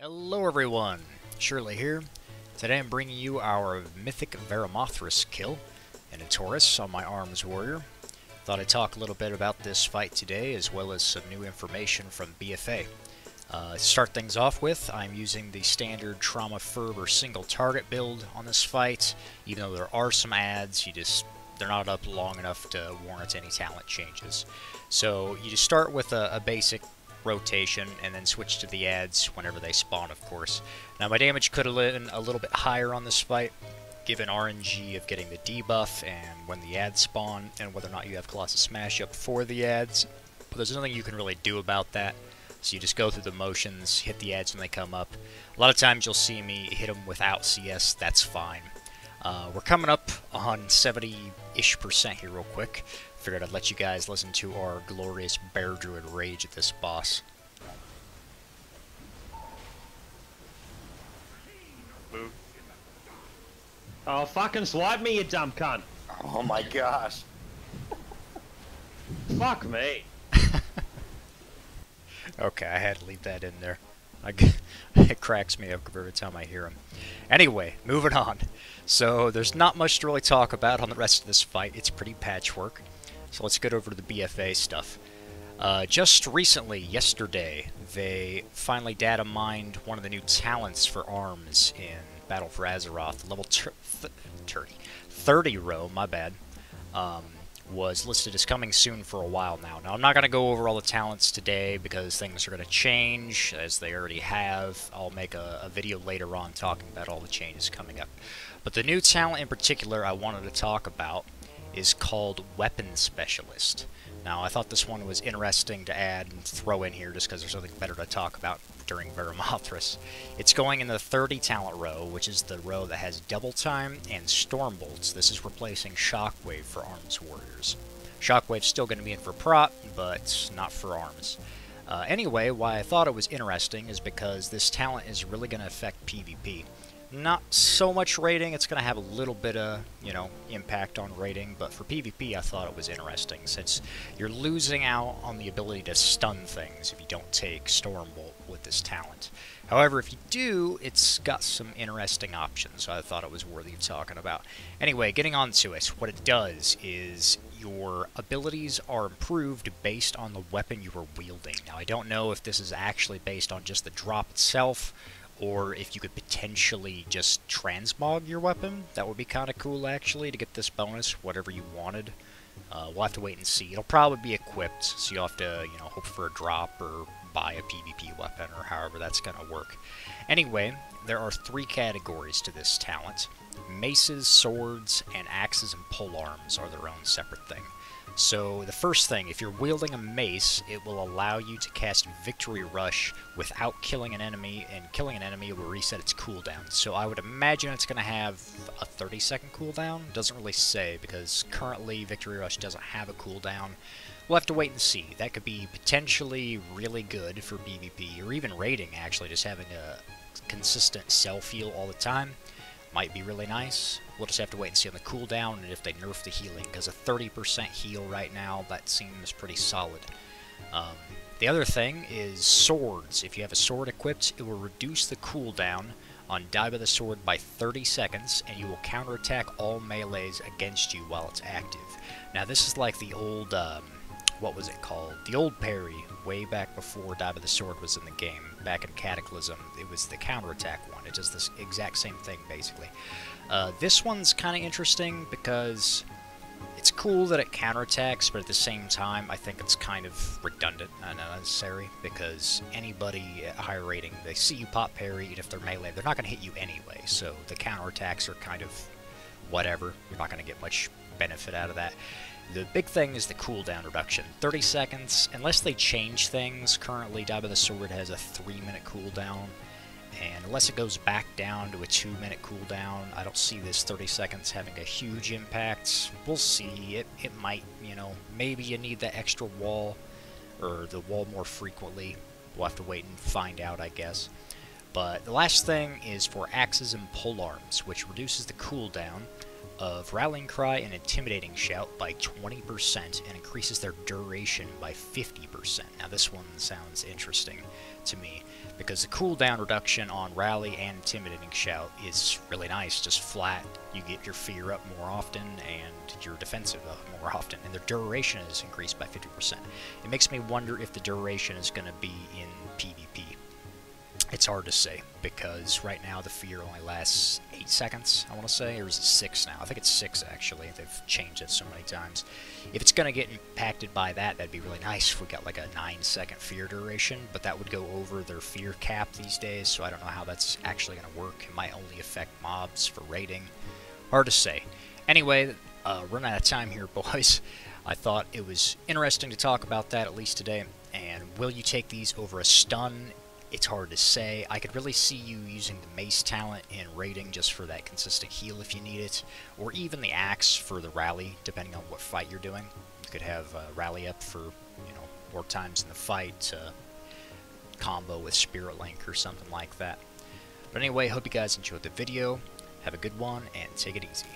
Hello everyone, Shirley here. Today I'm bringing you our Mythic Varimathras kill in a Taurus on my Arms Warrior. Thought I'd talk a little bit about this fight today as well as some new information from BFA. To start things off with, I'm using the standard Trauma Fervor single target build on this fight. Even though there are some adds, they're not up long enough to warrant any talent changes. So you just start with a basic rotation and then switch to the adds whenever they spawn, of course. Now my damage could have been a little bit higher on this fight given RNG of getting the debuff and when the adds spawn and whether or not you have Colossus Smash up for the adds, but there's nothing you can really do about that, so you just go through the motions, hit the adds when they come up. A lot of times you'll see me hit them without CS, that's fine. We're coming up on 70-ish% here real quick. Figured I'd let you guys listen to our glorious Bear Druid rage at this boss. Move. Oh, fucking swipe me, you dumb cunt. Oh my gosh. Fuck me. Okay, I had to leave that in there. It cracks me up every time I hear him. Anyway, moving on. So, there's not much to really talk about on the rest of this fight. It's pretty patchwork. So let's get over to the BFA stuff. Just recently, yesterday, they finally data mined one of the new talents for arms in Battle for Azeroth. Level 30 row, my bad, was listed as coming soon for a while now. Now, I'm not going to go over all the talents today because things are going to change, as they already have. I'll make a video later on talking about all the changes coming up. But the new talent in particular I wanted to talk about is called Weapon Specialist. Now, I thought this one was interesting to add and throw in here just because there's something better to talk about during Varimathras. It's going in the 30 talent row, which is the row that has Double Time and Storm Bolts. This is replacing Shockwave for Arms Warriors. Shockwave's still going to be in for prot, but not for arms. Anyway, why I thought it was interesting is because this talent is really going to affect PvP. Not so much rating, it's going to have a little bit of, impact on rating, but for PvP I thought it was interesting, since you're losing out on the ability to stun things if you don't take Stormbolt with this talent. However, if you do, it's got some interesting options, so I thought it was worthy of talking about. Anyway, getting on to it, what it does is your abilities are improved based on the weapon you are wielding. Now, I don't know if this is actually based on just the drop itself, or if you could potentially just transmog your weapon. That would be kind of cool, actually, to get this bonus, whatever you wanted. We'll have to wait and see. It'll probably be equipped, so you'll have to, hope for a drop or buy a PvP weapon, or however that's going to work. Anyway, there are 3 categories to this talent. Maces, swords, and axes and polearms are their own separate thing. So, the first thing, if you're wielding a mace, it will allow you to cast Victory Rush without killing an enemy, and killing an enemy will reset its cooldown. So I would imagine it's going to have a 30-second cooldown. Doesn't really say, because currently Victory Rush doesn't have a cooldown. We'll have to wait and see. That could be potentially really good for PvP, or even raiding, actually, just having a consistent self-heal all the time. Might be really nice. We'll just have to wait and see on the cooldown and if they nerf the healing, because a 30% heal right now, that seems pretty solid. The other thing is swords. If you have a sword equipped, it will reduce the cooldown on Die by the Sword by 30 seconds, and you will counterattack all melees against you while it's active. Now, this is like the old, what was it called? The old parry, way back before Die by the Sword was in the game. Back in Cataclysm, it was the counterattack one. It does this exact same thing, basically. This one's kind of interesting because it's cool that it counterattacks, but at the same time, I think it's kind of redundant and unnecessary, because anybody at higher rating, they see you pop parry, and if they're melee, they're not going to hit you anyway, so the counterattacks are kind of whatever. You're not going to get much benefit out of that. The big thing is the cooldown reduction. 30 seconds, unless they change things, currently Die by the Sword has a 3-minute cooldown, and unless it goes back down to a 2-minute cooldown, I don't see this 30 seconds having a huge impact. We'll see. It might, maybe you need that extra wall, or the wall more frequently. We'll have to wait and find out, I guess. But the last thing is for axes and polearms, which reduces the cooldown of Rallying Cry and Intimidating Shout by 20% and increases their duration by 50%. Now this one sounds interesting to me, because the cooldown reduction on Rally and Intimidating Shout is really nice, just flat. You get your fear up more often and your defensive up more often, and their duration is increased by 50%. It makes me wonder if the duration is going to be in PvP. It's hard to say, because right now the fear only lasts 8 seconds, I want to say, or is it 6 now? I think it's 6 actually, they've changed it so many times. If it's going to get impacted by that, that'd be really nice if we got like a 9-second fear duration, but that would go over their fear cap these days, so I don't know how that's actually going to work. It might only affect mobs for raiding. Hard to say. Anyway, running out of time here, boys. I thought it was interesting to talk about that, at least today. And will you take these over a stun? It's hard to say. I could really see you using the mace talent in raiding just for that consistent heal if you need it, or even the axe for the rally, depending on what fight you're doing. You could have rally up for, you know, more times in the fight, combo with Spirit Link or something like that. But anyway, hope you guys enjoyed the video. Have a good one, and take it easy.